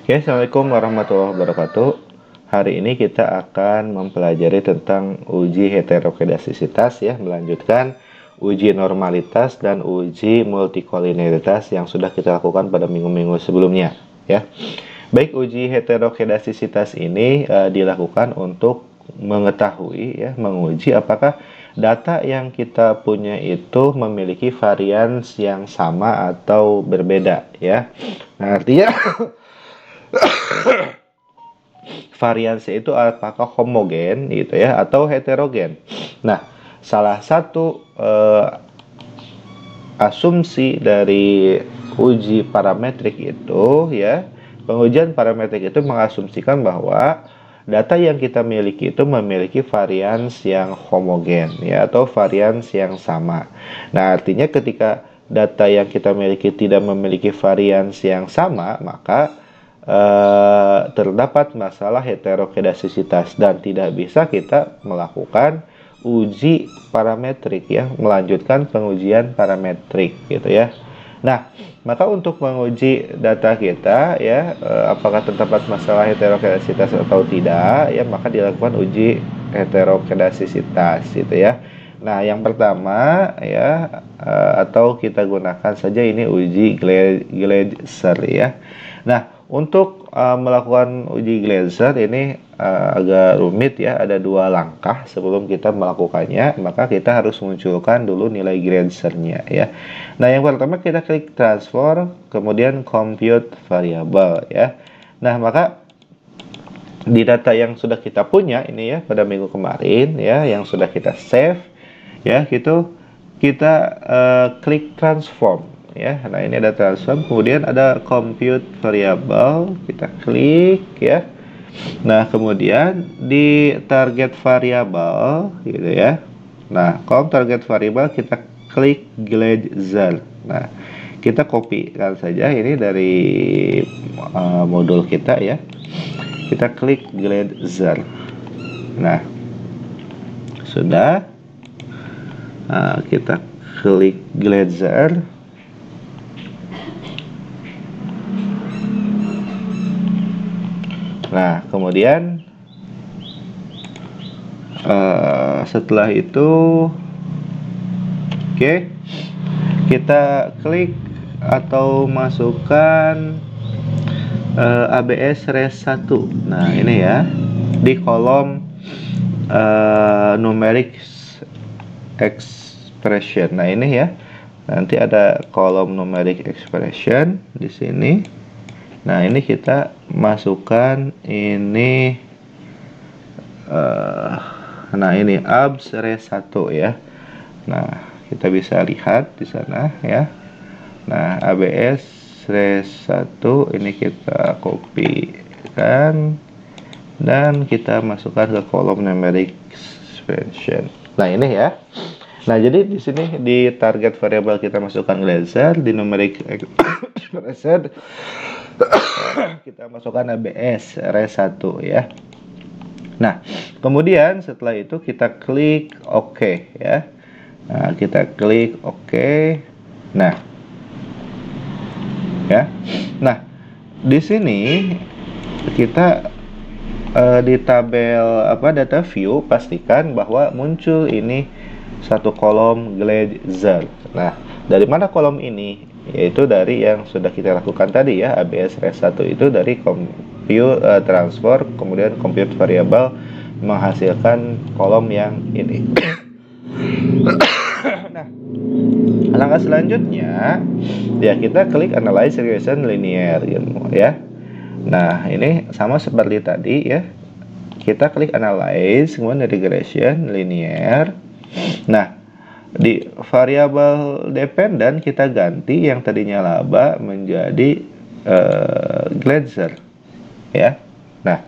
Oke, Assalamualaikum warahmatullahi wabarakatuh. Hari ini kita akan mempelajari tentang uji heterokedastisitas ya, melanjutkan uji normalitas dan uji multikolinialitas yang sudah kita lakukan pada minggu-minggu sebelumnya ya. Baik, uji heterokedastisitas ini dilakukan untuk mengetahui ya, menguji apakah data yang kita punya itu memiliki varians yang sama atau berbeda ya. Nah, artinya variansi itu apakah homogen gitu ya atau heterogen. Nah, salah satu asumsi dari uji parametrik itu ya, pengujian parametrik itu mengasumsikan bahwa data yang kita miliki itu memiliki varians yang homogen ya atau varians yang sama. Nah, artinya ketika data yang kita miliki tidak memiliki varians yang sama, maka terdapat masalah heterokedastisitas dan tidak bisa kita melakukan uji parametrik ya, melanjutkan pengujian parametrik gitu ya. Nah, maka untuk menguji data kita ya, apakah terdapat masalah heterokedastisitas atau tidak ya, maka dilakukan uji heterokedastisitas gitu ya. Nah, yang pertama ya, atau kita gunakan saja ini uji Gleiser ya. Nah, untuk melakukan uji Gleiser ini agak rumit ya, ada dua langkah sebelum kita melakukannya, maka kita harus munculkan dulu nilai Gleiser-nya ya. Nah, yang pertama kita klik transform, kemudian compute variable ya. Nah, maka di data yang sudah kita punya ini ya pada minggu kemarin ya, yang sudah kita save ya, gitu kita klik transform ya. Nah, ini ada transform, kemudian ada compute variable, kita klik ya. Nah, kemudian di target variable gitu ya. Nah, kalau target variable kita klik Gleiser. Nah, kita copy kan saja ini dari modul kita ya. Kita klik Gleiser. Nah, sudah. Nah, kita klik Gleiser. Nah, kemudian setelah itu kita klik atau masukkan ABS res 1. Nah, ini ya di kolom numeric expression. Nah, ini ya. Nanti ada kolom numeric expression di sini. Nah, ini kita masukkan ini nah, ini abs res 1 ya. Nah, kita bisa lihat di sana ya. Nah, ABS res 1 ini kita copy kan dan kita masukkan ke kolom numeric expression. Nah, ini ya. Nah, jadi di sini di target variable kita masukkan Gleiser, di numeric expression kita masukkan ABS res 1 ya. Nah, kemudian setelah itu kita klik OK ya. Nah, kita klik OK. Nah, ya. Nah, di sini kita di tabel data view pastikan bahwa muncul ini satu kolom Gleiser. Nah, dari mana kolom ini? Yaitu dari yang sudah kita lakukan tadi ya, ABS res 1 itu dari compute transfer, kemudian compute variable menghasilkan kolom yang ini. Nah, langkah selanjutnya ya kita klik analyze regression linear gitu ya. Nah, ini sama seperti tadi ya. Kita klik analyze, kemudian regression linear. Nah, di variabel dependent kita ganti yang tadinya laba menjadi Gleiser ya. Nah,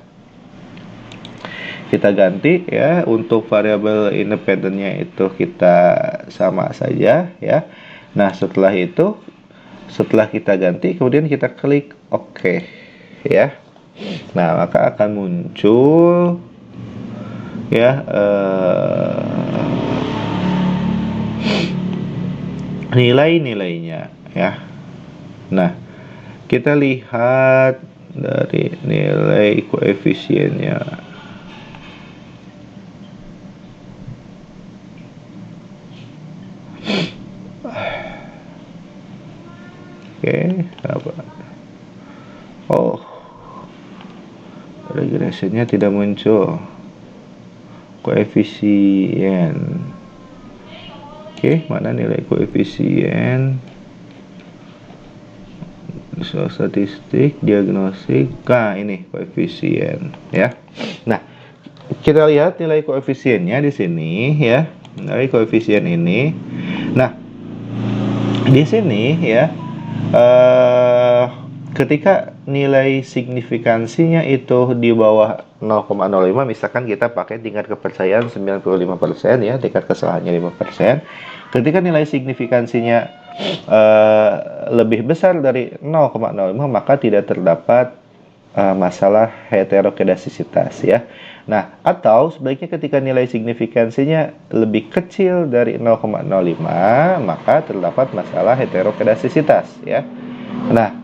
kita ganti ya, untuk variabel independentnya itu kita sama saja ya. Nah, setelah itu setelah kita ganti kemudian kita klik OK ya. Nah, maka akan muncul ya nilai-nilainya ya. Nah, kita lihat dari nilai koefisiennya. Oke, apa? Oh, regressionnya tidak muncul koefisien. Oke, mana nilai koefisien? Soal statistik, diagnostik. Nah, ini koefisien ya. Nah, kita lihat nilai koefisiennya di sini ya. Nilai koefisien ini. Nah, di sini ya, ketika nilai signifikansinya itu di bawah 0,05, misalkan kita pakai tingkat kepercayaan 95% ya, tingkat kesalahannya 5%. Ketika nilai signifikansinya lebih besar dari 0,05, maka tidak terdapat masalah heterokedasisitas ya. Nah, atau sebaliknya ketika nilai signifikansinya lebih kecil dari 0,05, maka terdapat masalah heterokedasisitas ya. Nah,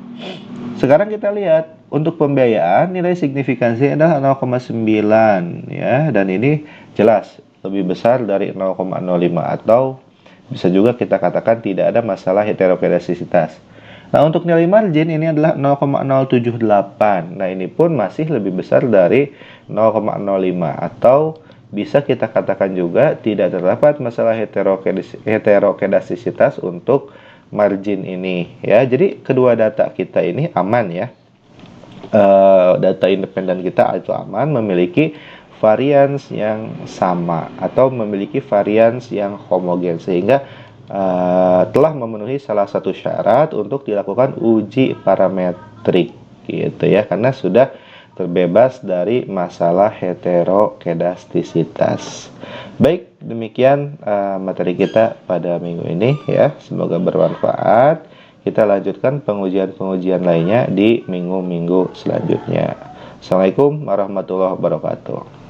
sekarang kita lihat untuk pembiayaan nilai signifikansi adalah 0,9 ya, dan ini jelas lebih besar dari 0,05, atau bisa juga kita katakan tidak ada masalah heterokedasisitas. Nah, untuk nilai margin ini adalah 0,078. Nah, ini pun masih lebih besar dari 0,05, atau bisa kita katakan juga tidak terdapat masalah heterokedasisitas untuk margin ini ya. Jadi kedua data kita ini aman ya. Data independen kita itu aman, memiliki varians yang sama atau memiliki varians yang homogen, sehingga telah memenuhi salah satu syarat untuk dilakukan uji parametrik gitu ya, karena sudah terbebas dari masalah heterokedastisitas. Baik, demikian materi kita pada minggu ini ya, semoga bermanfaat. Kita lanjutkan pengujian-pengujian lainnya di minggu-minggu selanjutnya. Assalamualaikum warahmatullahi wabarakatuh.